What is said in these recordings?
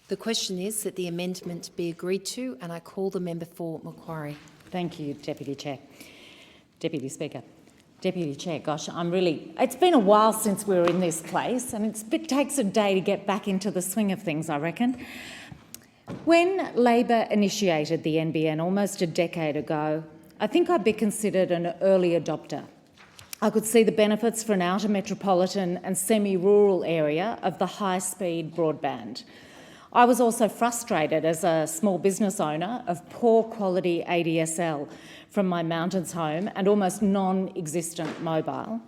The question is that the amendment be agreed to, and I call the member for Macquarie. Thank you, Deputy Chair. Deputy Speaker. Deputy Chair, gosh, it's been a while since we were in this place, and it takes a day to get back into the swing of things, I reckon. When Labor initiated the NBN almost a decade ago, I think I'd be considered an early adopter. I could see the benefits for an outer metropolitan and semi-rural area of the high-speed broadband. I was also frustrated as a small business owner of poor quality ADSL from my mountains home and almost non-existent mobile,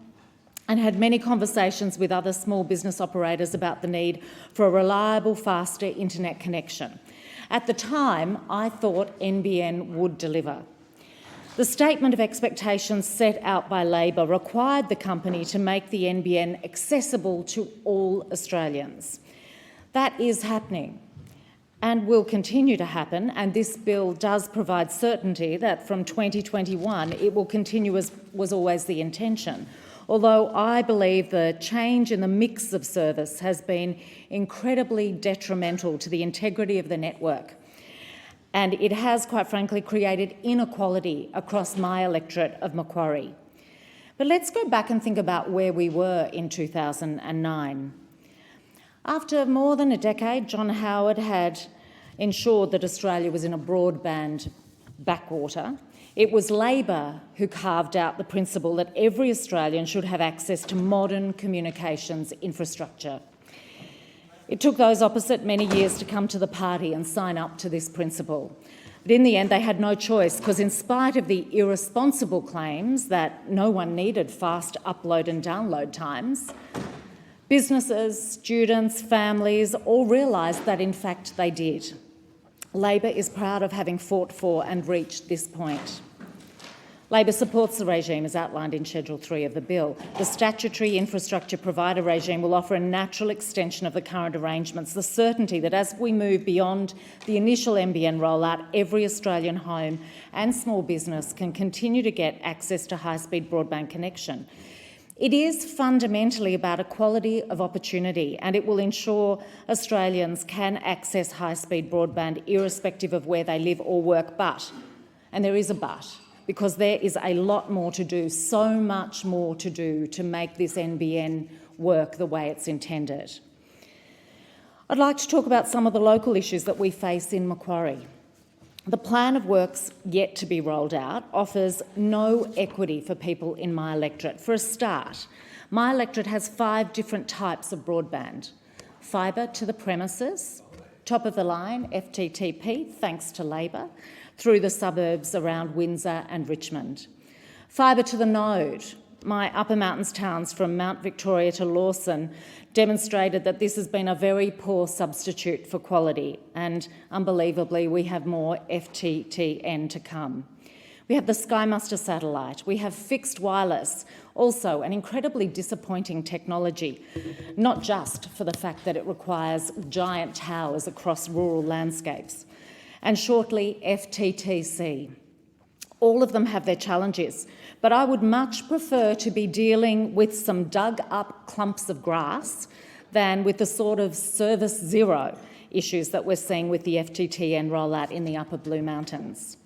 and had many conversations with other small business operators about the need for a reliable, faster internet connection. At the time, I thought NBN would deliver. The statement of expectations set out by Labor required the company to make the NBN accessible to all Australians. That is happening and will continue to happen, and this bill does provide certainty that from 2021 it will continue as was always the intention. Although I believe the change in the mix of service has been incredibly detrimental to the integrity of the network, and it has, quite frankly, created inequality across my electorate of Macquarie. But let's go back and think about where we were in 2009. After more than a decade, John Howard had ensured that Australia was in a broadband backwater. It was Labor who carved out the principle that every Australian should have access to modern communications infrastructure. It took those opposite many years to come to the party and sign up to this principle. But in the end, they had no choice, because in spite of the irresponsible claims that no one needed fast upload and download times, businesses, students, families all realised that in fact they did. Labor is proud of having fought for and reached this point. Labor supports the regime as outlined in Schedule 3 of the bill. The statutory infrastructure provider regime will offer a natural extension of the current arrangements, the certainty that as we move beyond the initial NBN rollout, every Australian home and small business can continue to get access to high-speed broadband connection. It is fundamentally about equality of opportunity, and it will ensure Australians can access high-speed broadband irrespective of where they live or work. But, and there is a but, because there is a lot more to do, so much more to do to make this NBN work the way it's intended. I'd like to talk about some of the local issues that we face in Macquarie. The plan of works yet to be rolled out offers no equity for people in my electorate. For a start, my electorate has 5 different types of broadband. Fibre to the premises, top of the line, FTTP, thanks to Labor, through the suburbs around Windsor and Richmond. Fibre to the node. My Upper Mountains towns from Mount Victoria to Lawson demonstrated that this has been a very poor substitute for quality, and unbelievably we have more FTTN to come. We have the Skymuster satellite, we have fixed wireless, also an incredibly disappointing technology, not just for the fact that it requires giant towers across rural landscapes, and shortly FTTC. All of them have their challenges, but I would much prefer to be dealing with some dug-up clumps of grass than with the sort of service zero issues that we're seeing with the FTTN rollout in the Upper Blue Mountains.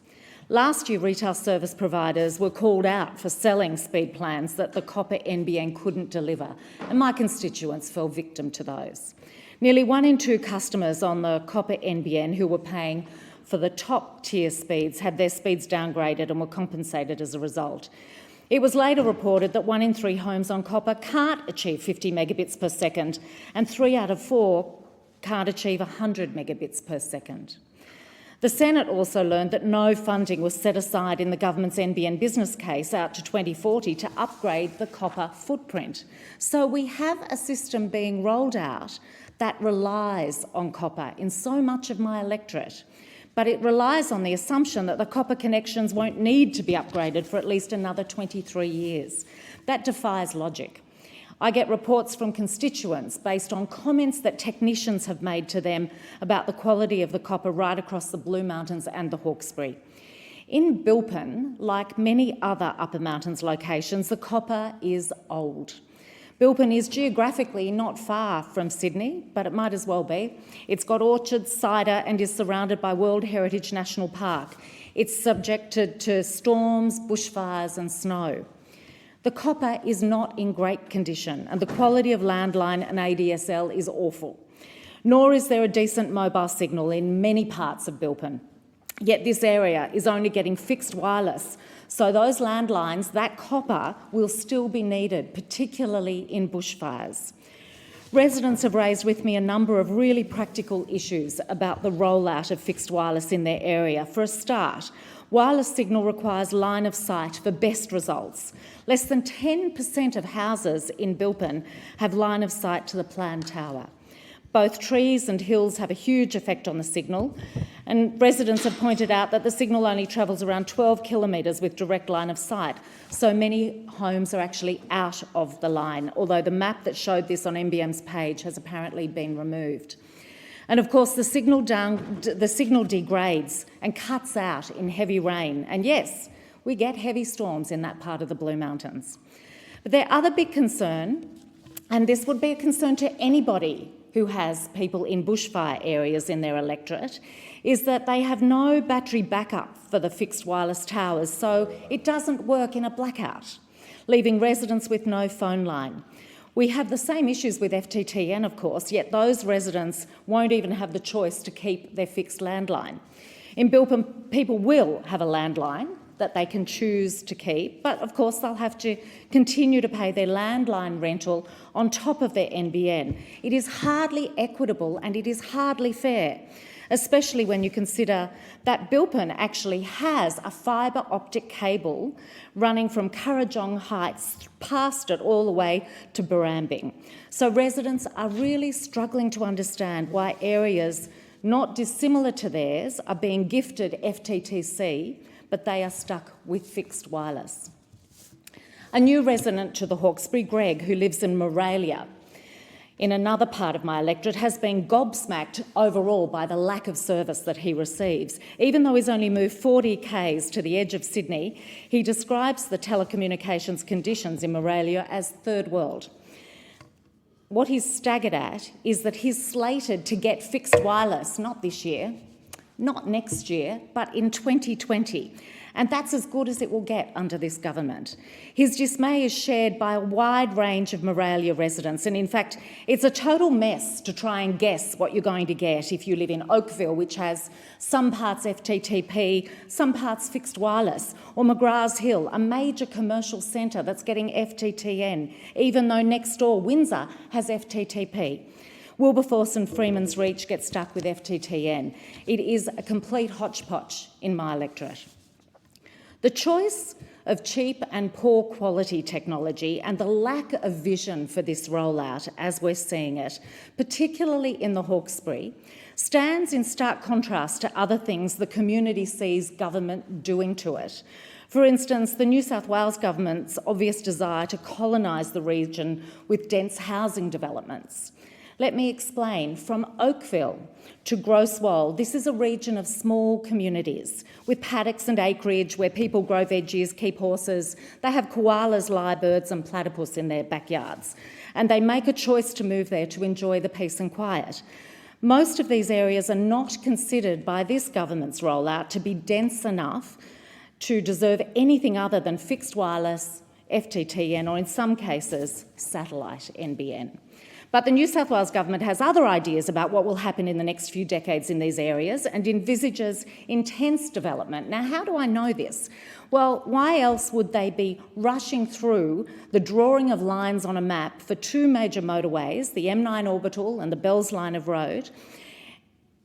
Last year, retail service providers were called out for selling speed plans that the copper NBN couldn't deliver, and my constituents fell victim to those. Nearly 1 in 2 customers on the copper NBN who were paying for the top tier speeds had their speeds downgraded and were compensated as a result. It was later reported that 1 in 3 homes on copper can't achieve 50 megabits per second, and 3 out of 4 can't achieve 100 megabits per second. The Senate also learned that no funding was set aside in the government's NBN business case out to 2040 to upgrade the copper footprint. So we have a system being rolled out that relies on copper in so much of my electorate, but it relies on the assumption that the copper connections won't need to be upgraded for at least another 23 years. That defies logic. I get reports from constituents based on comments that technicians have made to them about the quality of the copper right across the Blue Mountains and the Hawkesbury. In Bilpin, like many other Upper Mountains locations, the copper is old. Bilpin is geographically not far from Sydney, but it might as well be. It's got orchards, cider, and is surrounded by World Heritage National Park. It's subjected to storms, bushfires and snow. The copper is not in great condition, and the quality of landline and ADSL is awful. Nor is there a decent mobile signal in many parts of Bilpin. Yet this area is only getting fixed wireless, so those landlines, that copper, will still be needed, particularly in bushfires. Residents have raised with me a number of really practical issues about the rollout of fixed wireless in their area. For a start, wireless signal requires line of sight for best results. Less than 10% of houses in Bilpin have line of sight to the planned tower. Both trees and hills have a huge effect on the signal, and residents have pointed out that the signal only travels around 12 kilometres with direct line of sight, so many homes are actually out of the line, although the map that showed this on NBN's page has apparently been removed. And of course, the signal degrades and cuts out in heavy rain, and yes, we get heavy storms in that part of the Blue Mountains. But their other big concern, and this would be a concern to anybody who has people in bushfire areas in their electorate, is that they have no battery backup for the fixed wireless towers, so it doesn't work in a blackout, leaving residents with no phone line. We have the same issues with FTTN, of course, yet those residents won't even have the choice to keep their fixed landline. In Bilpin, people will have a landline that they can choose to keep, but of course they'll have to continue to pay their landline rental on top of their NBN. It is hardly equitable and it is hardly fair, especially when you consider that Bilpin actually has a fibre optic cable running from Kurrajong Heights past it all the way to Barrambing. So residents are really struggling to understand why areas not dissimilar to theirs are being gifted FTTC, but they are stuck with fixed wireless. A new resident to the Hawkesbury, Greg, who lives in Moralia, in another part of my electorate, has been gobsmacked overall by the lack of service that he receives. Even though he's only moved 40 k's to the edge of Sydney, he describes the telecommunications conditions in Moralia as third world. What he's staggered at is that he's slated to get fixed wireless, not this year, not next year, but in 2020. And that's as good as it will get under this government. His dismay is shared by a wide range of Moralia residents, and in fact, it's a total mess to try and guess what you're going to get if you live in Oakville, which has some parts FTTP, some parts fixed wireless, or McGrath's Hill, a major commercial centre that's getting FTTN, even though next door Windsor has FTTP. Wilberforce and Freeman's Reach get stuck with FTTN. It is a complete hodgepodge in my electorate. The choice of cheap and poor quality technology and the lack of vision for this rollout as we're seeing it, particularly in the Hawkesbury, stands in stark contrast to other things the community sees government doing to it. For instance, the New South Wales government's obvious desire to colonise the region with dense housing developments. Let me explain. From Oakville to Groswold, this is a region of small communities with paddocks and acreage where people grow veggies, keep horses, they have koalas, lyrebirds and platypus in their backyards, and they make a choice to move there to enjoy the peace and quiet. Most of these areas are not considered by this government's rollout to be dense enough to deserve anything other than fixed wireless, FTTN, or in some cases, satellite NBN. But the New South Wales government has other ideas about what will happen in the next few decades in these areas and envisages intense development. Now, how do I know this? Well, why else would they be rushing through the drawing of lines on a map for two major motorways, the M9 Orbital and the Bells Line of Road?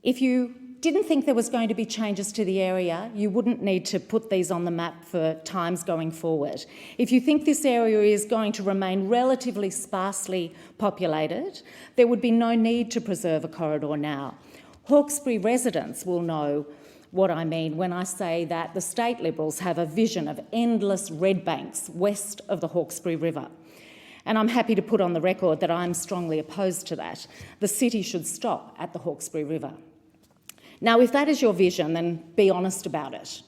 If you didn't think there was going to be changes to the area, you wouldn't need to put these on the map for times going forward. If you think this area is going to remain relatively sparsely populated, there would be no need to preserve a corridor now. Hawkesbury residents will know what I mean when I say that the state Liberals have a vision of endless red banks west of the Hawkesbury River. And I'm happy to put on the record that I'm strongly opposed to that. The city should stop at the Hawkesbury River. Now, if that is your vision, then be honest about it.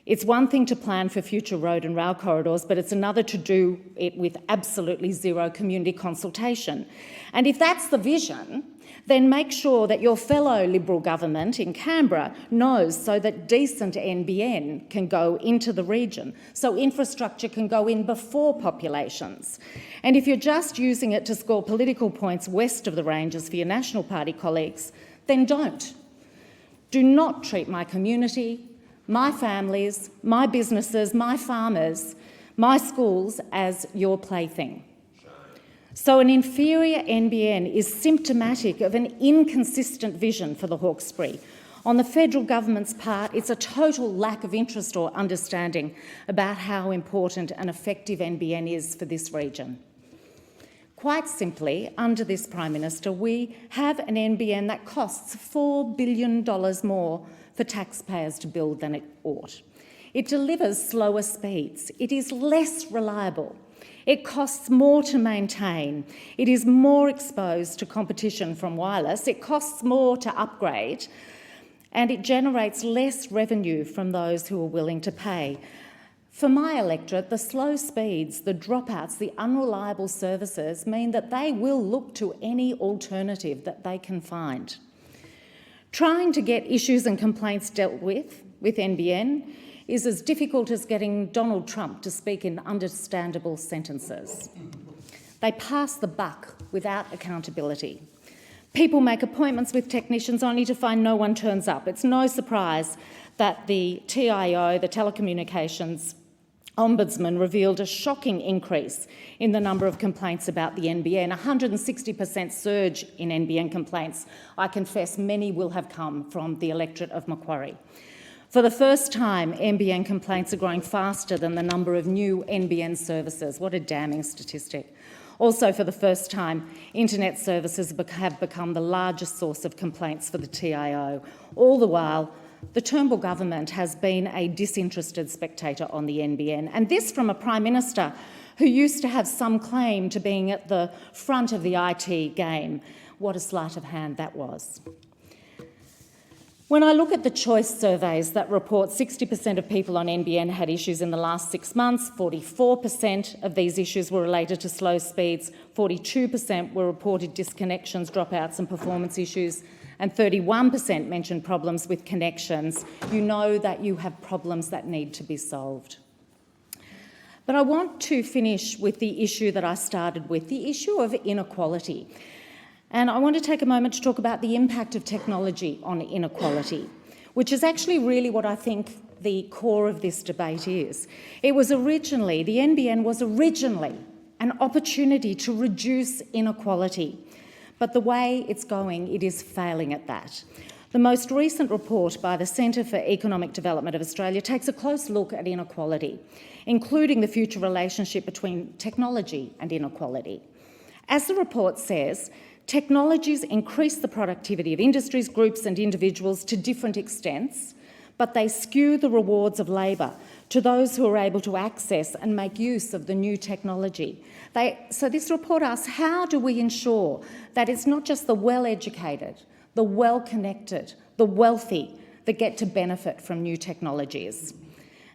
It's one thing to plan for future road and rail corridors, but it's another to do it with absolutely zero community consultation. And if that's the vision, then make sure that your fellow Liberal government in Canberra knows, so that decent NBN can go into the region, so infrastructure can go in before populations. And if you're just using it to score political points west of the ranges for your National Party colleagues, then don't. Do not treat my community, my families, my businesses, my farmers, my schools as your plaything. So an inferior NBN is symptomatic of an inconsistent vision for the Hawkesbury. On the federal government's part, it's a total lack of interest or understanding about how important an effective NBN is for this region. Quite simply, under this Prime Minister, we have an NBN that costs $4 billion more for taxpayers to build than it ought. It delivers slower speeds. It is less reliable. It costs more to maintain. It is more exposed to competition from wireless. It costs more to upgrade. And it generates less revenue from those who are willing to pay. For my electorate, the slow speeds, the dropouts, the unreliable services mean that they will look to any alternative that they can find. Trying to get issues and complaints dealt with NBN is as difficult as getting Donald Trump to speak in understandable sentences. They pass the buck without accountability. People make appointments with technicians only to find no one turns up. It's no surprise that the TIO, the Telecommunications Ombudsman, revealed a shocking increase in the number of complaints about the NBN, 160% surge in NBN complaints. I confess many will have come from the electorate of Macquarie. For the first time, NBN complaints are growing faster than the number of new NBN services. What a damning statistic. Also, for the first time, internet services have become the largest source of complaints for the TIO. All the while, the Turnbull government has been a disinterested spectator on the NBN, and this from a Prime Minister who used to have some claim to being at the front of the IT game. What a sleight of hand that was. When I look at the choice surveys that report 60% of people on NBN had issues in the last 6 months, 44% of these issues were related to slow speeds, 42% were reported disconnections, dropouts and performance issues, and 31% mentioned problems with connections, you know that you have problems that need to be solved. But I want to finish with the issue that I started with, the issue of inequality. And I want to take a moment to talk about the impact of technology on inequality, which is actually really what I think the core of this debate is. The NBN was originally an opportunity to reduce inequality, but the way it's going, it is failing at that. The most recent report by the Centre for Economic Development of Australia takes a close look at inequality, including the future relationship between technology and inequality. As the report says, technologies increase the productivity of industries, groups and individuals to different extents, but they skew the rewards of labour to those who are able to access and make use of the new technology. So this report asks, how do we ensure that it's not just the well-educated, the well-connected, the wealthy that get to benefit from new technologies?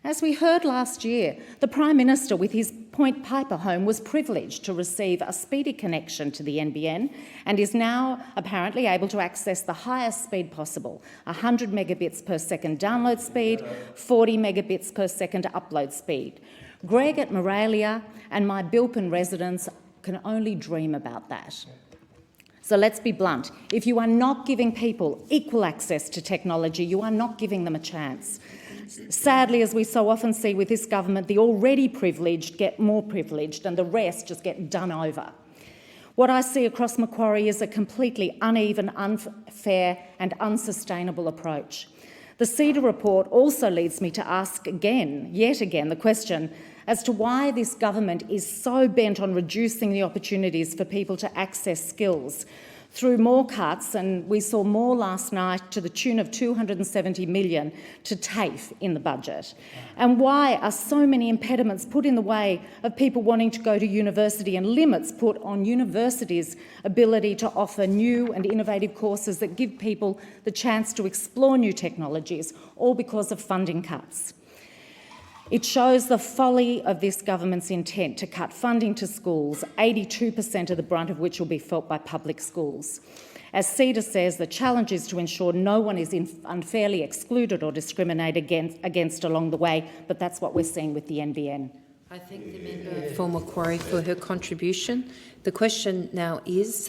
As we heard last year, the Prime Minister with his Point Piper home was privileged to receive a speedy connection to the NBN and is now apparently able to access the highest speed possible, 100 megabits per second download speed, 40 megabits per second upload speed. Greg at Moralia and my Bilpin residents can only dream about that. So let's be blunt. If you are not giving people equal access to technology, you are not giving them a chance. Sadly, as we so often see with this government, the already privileged get more privileged and the rest just get done over. What I see across Macquarie is a completely uneven, unfair and unsustainable approach. The CEDA report also leads me to ask yet again, the question as to why this government is so bent on reducing the opportunities for people to access skills through more cuts, and we saw more last night to the tune of $270 million to TAFE in the budget. And why are so many impediments put in the way of people wanting to go to university and limits put on universities' ability to offer new and innovative courses that give people the chance to explore new technologies, all because of funding cuts? It shows the folly of this government's intent to cut funding to schools, 82% of the brunt of which will be felt by public schools. As CEDA says, the challenge is to ensure no one is unfairly excluded or discriminated against along the way, but that's what we're seeing with the NBN. I thank the member for Macquarie for her contribution. The question now is that